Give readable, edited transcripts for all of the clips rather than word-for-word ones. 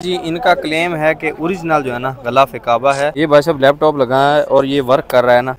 जी इनका क्लेम है कि ओरिजिनल जो है ना गलाफ काबा है। ये भाई साहब लैपटॉप लगाया है और ये वर्क कर रहा है ना।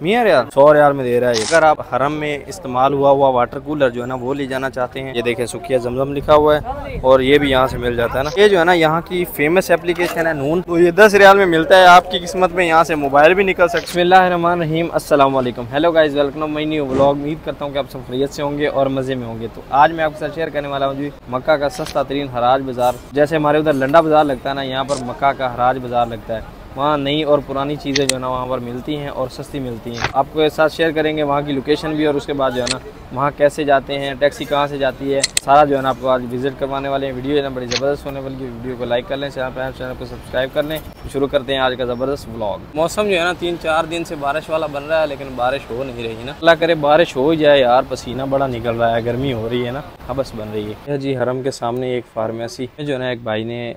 मियाँ यार 100 रियाल में दे रहा है। अगर आप हरम में इस्तेमाल हुआ वाटर कूलर जो है ना वो ले जाना चाहते हैं, ये देखें सुखिया जमजम लिखा हुआ है और ये भी यहाँ से मिल जाता है ना। ये जो है ना यहाँ की फेमस एप्लीकेशन है नून, तो ये 10 रियाल में मिलता है। आपकी किस्मत में यहाँ से मोबाइल भी निकल सकता है। बिस्मिल्लाहिर्रहमानिर्रहीम, अस्सलाम वालेकुम, hello guys, welcome my new vlog. उम्मीद करता हूँ कि आप सब खैरियत से होंगे और मज़े में होंगे। तो आज मैं आपके साथ शेयर करने वाला हूँ जी मक्का का सस्ता तरीन हराज बाज़ार। जैसे हमारे उधर लंडा बाज़ार लगता है ना, यहाँ पर मक्का का हराज बाज़ार लगता है। वहाँ नई और पुरानी चीज़ें जो है ना वहाँ पर मिलती हैं और सस्ती मिलती हैं। आपको एक साथ शेयर करेंगे वहाँ की लोकेशन भी, और उसके बाद जो है ना वहाँ कैसे जाते हैं, टैक्सी कहाँ से जाती है, सारा जो है ना आपको आज विजिट करवाने वाले हैं। वीडियो है ना बड़ी ज़बरदस्त होने वाली है। वीडियो को लाइक कर लें, चैनल को सब्सक्राइब कर लें। शुरू करते हैं आज का ज़बरदस्त व्लॉग। मौसम जो है ना 3-4 दिन से बारिश वाला बन रहा है, लेकिन बारिश हो नहीं रही ना। अल्लाह करे बारिश हो जाए यार, पसीना बड़ा निकल रहा है, गर्मी हो रही है ना, हबस बन रही है जी। हरम के सामने एक फार्मेसी जो है ना, एक भाई ने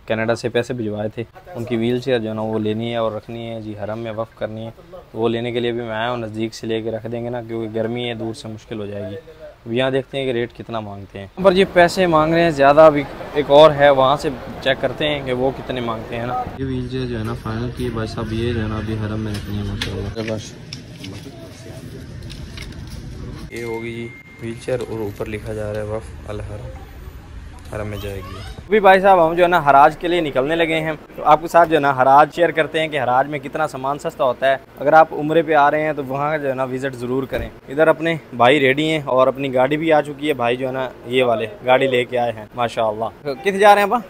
कनाडा से पैसे भिजवाए थे, उनकी व्हील चेयर जो है ना वो लेनी है और रखनी है जी, हरम में वफ़ करनी है। तो वो लेने के लिए भी मैं आया हूँ, नज़दीक से लेके रख देंगे ना, क्योंकि गर्मी है, दूर से मुश्किल हो जाएगी। अब यहाँ देखते हैं कि रेट कितना मांगते हैं। पर ये पैसे मांग रहे हैं ज़्यादा। अभी एक और है, वहाँ से चेक करते हैं कि वो कितने मांगते हैं ना। ये व्हील चेयर जो है ना फाइनल की भाई साहब, ये जो है ना अभी हरम में रखनी है माशाल्लाह। बस ये होगी जी व्हील चेयर, और ऊपर लिखा जा रहा है वफ़ अल हरम में जाएगी। अभी भाई साहब हम जो है ना हराज के लिए निकलने लगे हैं। तो आपके साथ जो है ना हराज शेयर करते हैं कि हराज में कितना सामान सस्ता होता है। अगर आप उम्रे पे आ रहे हैं तो वहाँ जो है ना विज़िट ज़रूर करें। इधर अपने भाई रेडी हैं और अपनी गाड़ी भी आ चुकी है। भाई जो है ना ये वाले गाड़ी लेके आए हैं माशाअल्लाह। कितने जा रहे हैं आप?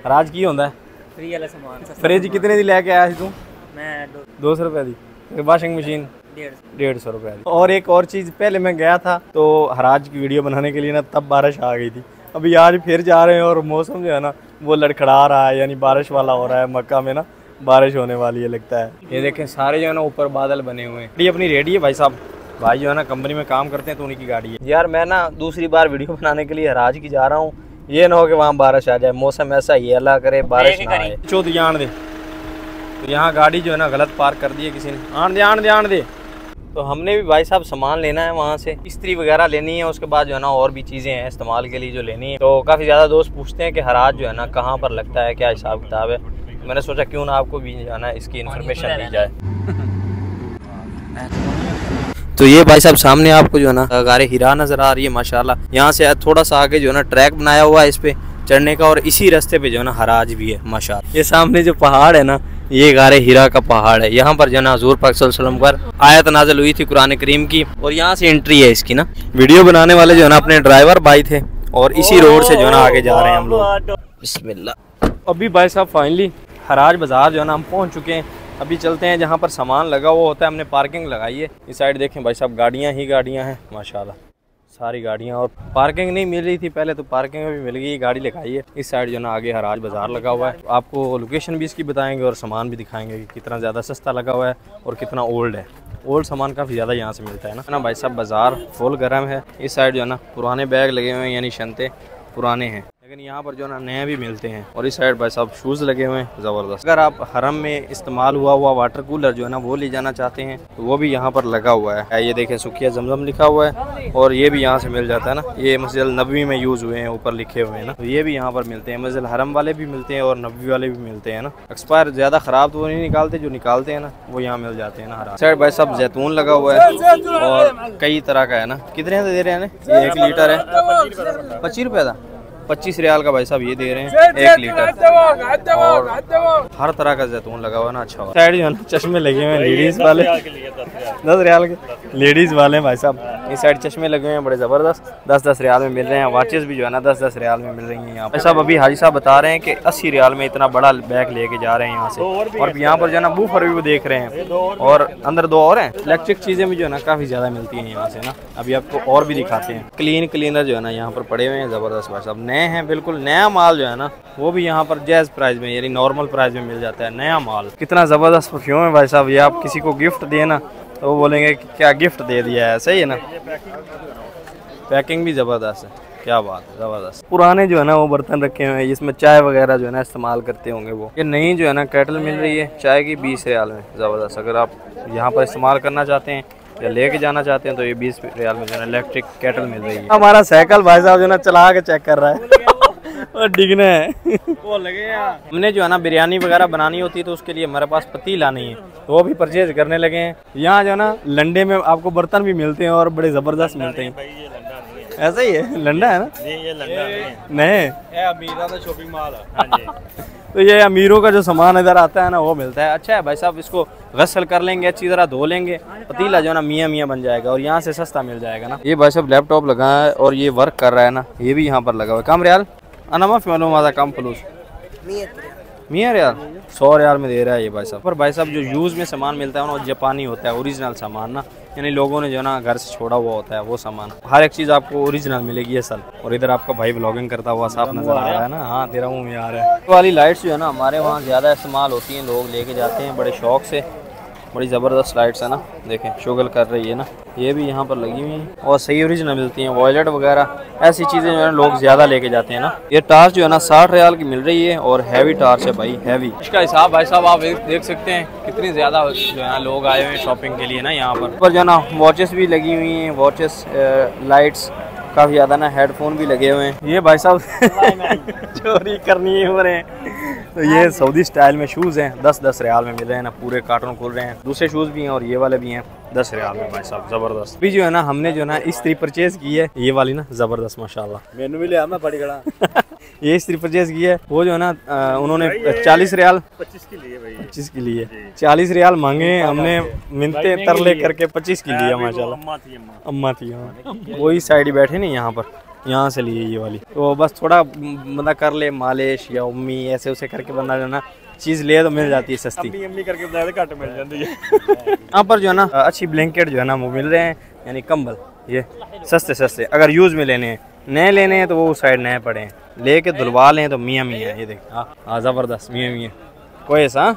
हराज की होता है फ्री वाला सामान। फ्रिज कितने दी लेके आया तू? मैं 200 रुपये दी। वाशिंग मशीन 150 रुपये दी। और एक और चीज़, पहले मैं गया था तो हराज की वीडियो बनाने के लिए ना, तब बारिश आ गई थी। अभी आज फिर जा रहे हैं और मौसम जो है ना वो लड़खड़ा रहा है, यानी बारिश वाला हो रहा है। मक्का में ना बारिश होने वाली है लगता है। ये देखें सारे जो है ना ऊपर बादल बने हुए हैं। ये अपनी रेडी है भाई साहब। भाई जो है ना कंपनी में काम करते हैं तो उन्हीं की गाड़ी है। यार मैं ना दूसरी बार वीडियो बनाने के लिए हराज की जा रहा हूँ। ये ना हो कि वहाँ बारिश आ जाए। मौसम ऐसा ही है, अल्लाह करे बारिश ना आए। चौथ जान दे। तो यहाँ गाड़ी जो है ना गलत पार्क कर दी है किसी ने। आन दे। तो हमने भी भाई साहब सामान लेना है वहाँ से, इस्त्री वगैरह लेनी है। उसके बाद जो है ना और भी चीज़ें हैं इस्तेमाल के लिए जो लेनी है। तो काफ़ी ज़्यादा दोस्त पूछते हैं कि हराज जो है ना कहाँ पर लगता है, क्या हिसाब किताब है। तो मैंने सोचा क्यों ना आपको भी जो है ना इसकी इन्फॉर्मेशन दी जाए। तो ये भाई साहब सामने आपको जो है ना गारे हिरा नज़र आ रही है माशाल्लाह। यहाँ से थोड़ा सा आगे जो है ना ट्रैक बनाया हुआ है इस पे चढ़ने का, और इसी रास्ते पे जो है ना हराज भी है माशाल्लाह। ये सामने जो पहाड़ है ना, ये गारे हिरा का पहाड़ है। यहाँ पर जो ना हुज़ूर पाक सल्लल्लाहु अलैहि वसल्लम पर आयत नाज़िल हुई थी कुरान करीम की, और यहाँ से एंट्री है इसकी ना। वीडियो बनाने वाले जो है ना अपने ड्राइवर भाई थे, और इसी रोड से जो है ना आगे जा रहे हैं हम लोग। बिस्मिल्लाह। अभी भाई साहब फाइनली हराज बाज़ार जो है ना हम पहुँच चुके हैं। अभी चलते हैं जहाँ पर सामान लगा हुआ होता है। हमने पार्किंग लगाई है। इस साइड देखें भाई साहब, गाड़ियाँ ही गाड़ियाँ हैं माशाल्लाह, सारी गाड़ियाँ। और पार्किंग नहीं मिल रही थी पहले, तो पार्किंग में भी मिल गई, गाड़ी लगाई है। इस साइड जो ना आगे हराज बाज़ार लगा हुआ है। तो आपको लोकेशन भी इसकी बताएंगे और सामान भी दिखाएंगे कि कितना ज़्यादा सस्ता लगा हुआ है और कितना ओल्ड है। ओल्ड सामान काफ़ी ज़्यादा यहाँ से मिलता है ना भाई साहब। बाज़ार फुल गर्म है। इस साइड जो है ना पुराने बैग लगे हुए हैं, यानी शंते पुराने हैं, लेकिन यहाँ पर जो है ना नए भी मिलते हैं। और इस साइड भाई साहब शूज़ लगे हुए हैं ज़बरदस्त। अगर आप हरम में इस्तेमाल हुआ वाटर कूलर जो है ना वो ले जाना चाहते हैं तो वो भी यहाँ पर लगा हुआ है। ये देखें सुखिया जमजम लिखा हुआ है, और ये भी यहाँ से मिल जाता है ना। ये मस्जिद नबवी में यूज़ हुए हैं, ऊपर लिखे हुए हैं ना, तो ये भी यहाँ पर मिलते हैं। मस्जिद हरम वाले भी मिलते हैं और नबवी वाले भी मिलते हैं ना। एक्सपायर ज़्यादा ख़राब तो वो नहीं निकालते, जो निकालते हैं ना वो यहाँ मिल जाते हैं ना। हरा साइड भाई साहब जैतून लगा हुआ है और कई तरह का है ना। कितने दे रहे हैं ना? ये 1 लीटर है 25 रुपये का, 25 रियाल का भाई साहब ये दे रहे हैं 1 लीटर। और हर तरह का जैतून लगा हुआ ना, अच्छा हुआ। साइड जो है ना चश्मे लगे हुए हैं लेडीज़ वाले, 10 रियाल के लेडीज़ वाले भाई साहब। इस साइड चश्मे लगे हुए हैं बड़े ज़बरदस्त, 10-10 रियाल में मिल रहे हैं। वॉचेस भी जो है ना 10-10 रियाल में मिल रही हैं यहाँ पर। साहब अभी हाजी साहब बता रहे हैं कि 80 रियाल में इतना बड़ा बैग लेके जा रहे हैं यहाँ से। और यहाँ पर जो है ना बूफर भी वो देख रहे हैं, और अंदर 2 और हैं। इलेक्ट्रिक चीज़ें भी जो है ना काफ़ी ज़्यादा मिलती हैं यहाँ से ना। अभी आपको और भी दिखाते हैं। क्लीनर जो है ना यहाँ पर पड़े हुए हैं ज़बरदस्त भाई साहब, नए हैं, बिल्कुल नया माल जो है ना वो भी यहाँ पर जायज़ प्राइस में, यानी नॉर्मल प्राइस में मिल जाता है नया माल। कितना ज़बरदस्त परफ्यूम है भाई साहब। ये आप किसी को गिफ्ट दें ना तो वो बोलेंगे कि क्या गिफ्ट दे दिया है, सही है ना। पैकिंग भी ज़बरदस्त है, क्या बात है, ज़बरदस्त। पुराने जो है ना वो बर्तन रखे हुए हैं जिसमें चाय वगैरह जो है ना इस्तेमाल करते होंगे वो। ये नई जो है ना केटल मिल रही है चाय की 20 रियाल में, ज़बरदस्त। अगर आप यहाँ पर इस्तेमाल करना चाहते हैं या लेके जाना चाहते हैं तो ये 20 रियाल में जो है इलेक्ट्रिक केटल मिल रही है। हमारा साइकिल भाई साहब जो है ना चला के चेक कर रहा है और डिगना है वो लगे यार। हमने जो है ना बिरयानी वगैरह बनानी होती है तो उसके लिए हमारे पास पतीला नहीं है, तो वो भी परचेज करने लगे हैं। यहाँ जो है ना लंडे में आपको बर्तन भी मिलते हैं और बड़े जबरदस्त मिलते हैं। ऐसा ही है, लंडा है ना? नहीं ये लंडा नहीं, अमीरों का शॉपिंग मॉल है। तो ये अमीरों का जो सामान इधर आता है ना वो मिलता है। अच्छा है भाई साहब, इसको गसल कर लेंगे, अच्छी तरह धो लेंगे, पतीला जो है ना मियाँ मियाँ बन जाएगा और यहाँ से सस्ता मिल जाएगा ना। ये भाई साहब लैपटॉप लगा है और ये वर्क कर रहा है ना, ये भी यहाँ पर लगा हुआ है। कम रियाल अनमा फिर कम फलूस 100 रियाल 100 रियाल में दे रहा है ये भाई साहब। पर भाई साहब जो यूज़ में सामान मिलता है ना वो जापानी होता है, ओरिजिनल सामान ना, यानी लोगों ने जो ना घर से छोड़ा हुआ होता है वो सामान। हर एक चीज़ आपको ओरिजिनल मिलेगी असल। और इधर आपका भाई व्लॉगिंग करता हुआ साफ नजर आ रहा है ना। हाँ तेरा मुँह में आ रहा है। वाली लाइट्स जो है ना हमारे वहाँ ज़्यादा इस्तेमाल होती हैं, लोग लेके जाते हैं बड़े शौक से। बड़ी ज़बरदस्त लाइट्स है ना, देखें शुगल कर रही है ना, ये भी यहाँ पर लगी हुई हैं और सही ओरिजिनल मिलती हैं। वॉयलेट वगैरह ऐसी चीज़ें जो है लोग ज़्यादा लेके जाते हैं ना। ये टार्च जो है ना 60 रियाल की मिल रही है और हैवी टार्च है भाई, हैवी। इसका हिसाब भाई साहब आप देख सकते हैं कितनी ज़्यादा जो है ना लोग आए हुए हैं शॉपिंग के लिए ना। यहाँ पर जो है ना वॉचेस भी लगी हुई हैं, वॉचेस लाइट्स काफ़ी ज़्यादा ना, हेडफोन भी लगे हुए हैं। ये भाई साहब चोरी करनी हो रहे हैं। तो ये सऊदी स्टाइल में शूज़ हैं, 10-10 रियाल में मिल रहे हैं ना, पूरे कार्टून खुल रहे हैं। दूसरे शूज़ भी हैं और ये वाले भी हैं 10 रियाल में भाई साहब, ज़बरदस्त। अभी जो है ना हमने जो है ना इस्त्री परचेज की है, ये वाली ना ज़बरदस्त माशाल्लाह। मैंने भी लिया मैं बड़ी गड़ा ये इस्त्री परचेज की है, वो जो है ना उन्होंने 40 रियाल 25 की लिए भाई, 25 की लिए 40 रियाल मांगे, हमने मिनते तरले करके 25 की लिया माशाल्लाह। अम्मा थी वही साइड ही बैठे नहीं यहाँ पर, यहाँ से लिए ये वाली। तो बस थोड़ा बंदा कर ले मालिश या उम्मी ऐसे उसे करके बंदा जो ना चीज़ ले तो मिल जाती है सस्ती। अम्मी करके घट मिल जाती है। यहाँ पर जो है ना अच्छी ब्लैंकेट जो है ना वो मिल रहे हैं, यानी कंबल ये सस्ते सस्ते। अगर यूज़ में लेने हैं, नए लेने हैं तो वो उस साइड नए पड़े हैं, लेके धुलवा लें तो मियाँ मियाँ। ये देख हाँ ज़बरदस्त मियाँ मियाँ कोई ऐसा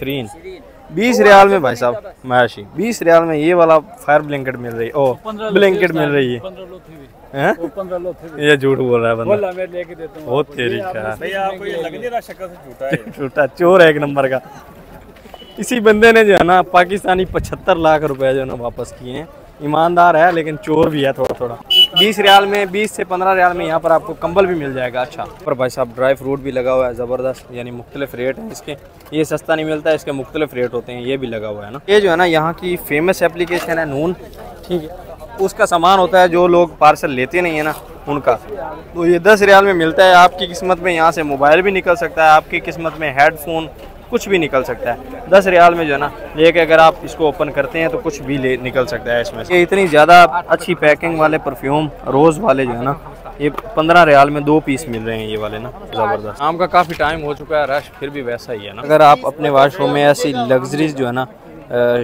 20 20 रियाल में भाई साहब माशी 20 रियाल में ये वाला फायर ब्लैंकेट मिल रही है। ओ ब्लैंकेट मिल रही है, 15 लोग ये झूठ बोल रहा है बंदा। मैं लेके देता हूं बहुत तेरी का भैया, आपको ये लग नहीं रहा शक्ल से झूठा है? झूठा चोर है एक नंबर का। इसी बंदे ने जो है ना पाकिस्तानी 75 लाख रुपए जो है ना वापस किए हैं। ईमानदार है लेकिन चोर भी है थोड़ा थोड़ा। 20 रियाल में 20 से 15 रियाल में यहाँ पर आपको कंबल भी मिल जाएगा। अच्छा पर भाई साहब ड्राई फ्रूट भी लगा हुआ है ज़बरदस्त, यानी मुख्तलिफ रेट हैं इसके। ये सस्ता नहीं मिलता है, इसके मुख्तलिफ रेट होते हैं। ये भी लगा हुआ है ना। ये जो है ना यहाँ की फेमस एप्लीकेशन है नून, ठीक है। उसका सामान होता है जो लोग पार्सल लेते नहीं है ना उनका, तो ये 10 रियाल में मिलता है। आपकी किस्मत में यहाँ से मोबाइल भी निकल सकता है, आपकी किस्मत में हेडफोन कुछ भी निकल सकता है। 10 रियाल में जो है ना लेके अगर आप इसको ओपन करते हैं तो कुछ भी निकल सकता है इसमें से। ये इतनी ज़्यादा अच्छी पैकिंग वाले परफ्यूम रोज़ वाले जो है ना ये 15 रियाल में 2 पीस मिल रहे हैं ये वाले ना, ज़बरदस्त। शाम का काफ़ी टाइम हो चुका है, रश फिर भी वैसा ही है ना। अगर आप अपने वाशरूम में ऐसी लग्जरीज जो है ना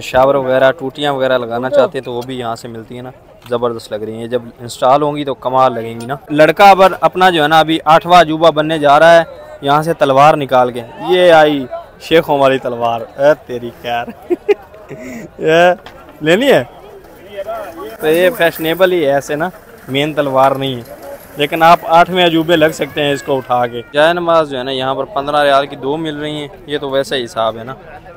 शावर वगैरह टूटियाँ वगैरह लगाना चाहते हैं तो वो भी यहाँ से मिलती है ना, ज़बरदस्त लग रही है। जब इंस्टॉल होंगी तो कमाल लगेंगी ना। लड़का अब अपना जो है ना अभी 8वां अजूबा बनने जा रहा है, यहाँ से तलवार निकाल के ये आई शेखों वाली तलवार तेरी खैर ये लेनी है तो ये फैशनेबल ही है ऐसे ना, मेन तलवार नहीं है, लेकिन आप 8वें अजूबे लग सकते हैं इसको उठा के। जाए नमाज जो है ना यहाँ पर 15 रियाल की 2 मिल रही हैं, ये तो वैसा ही हिसाब है ना।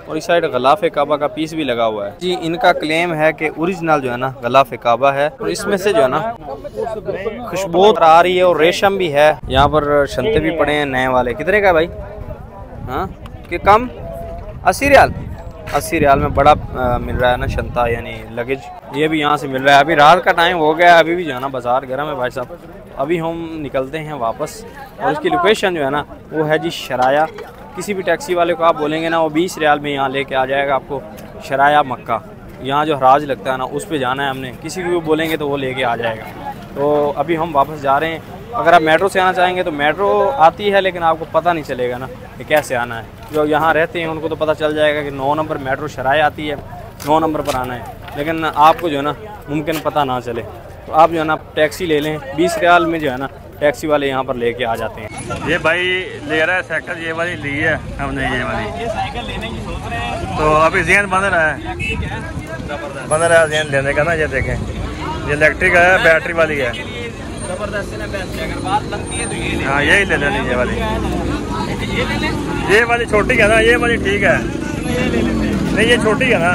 और इस साइड गलाफ़े काबा का पीस भी लगा हुआ है जी। इनका क्लेम है कि ओरिजिनल जो है ना गलाफ़े काबा है और इसमें से जो है ना खुशबू आ रही है और रेशम भी है। यहाँ पर शंते भी पड़े हैं नए वाले। कितने का भाई? हाँ कि कम 80 रियाल 80 रियाल में बड़ा मिल रहा है ना शंता, यानी लगेज। ये भी यहाँ से मिल रहा है। अभी रात का टाइम हो गया है, अभी भी जो है ना बाज़ार गर्म है भाई साहब। अभी हम निकलते हैं वापस और उसकी लोकेशन जो है ना वो है जी शराया। किसी भी टैक्सी वाले को आप बोलेंगे ना वो 20 रियाल में यहाँ लेके आ जाएगा आपको। शराया मक्का, यहाँ जो हराज लगता है ना उस पर जाना है हमने। किसी को भी बोलेंगे तो वो लेके आ जाएगा। तो अभी हम वापस जा रहे हैं। अगर आप मेट्रो से आना चाहेंगे तो मेट्रो आती है, लेकिन आपको पता नहीं चलेगा ना कि कैसे आना है। जो यहाँ रहते हैं उनको तो पता चल जाएगा कि 9 नंबर मेट्रो शराय आती है, 9 नंबर पर आना है, लेकिन आपको जो है ना मुमकिन पता ना चले। तो आप जो है ना टैक्सी ले लें, 20 रियाल में जो है ना टैक्सी वाले यहाँ पर लेके आ जाते हैं। ये भाई ले रहा है साइकिल, ये वाली ली है हमने, ये वाली साइकिल लेने की सोच रहे हैं। तो अभी जहन बन रहा है जहन लेने का ना। ये देखें ये इलेक्ट्रिक है, बैटरी वाली है, जबरदस्त है ना। अगर बात बनती है तो ये हाँ यही ले लेनी, ये वाली। ये वाली छोटी है ना, ये वाली ठीक है। नहीं ये छोटी है ना।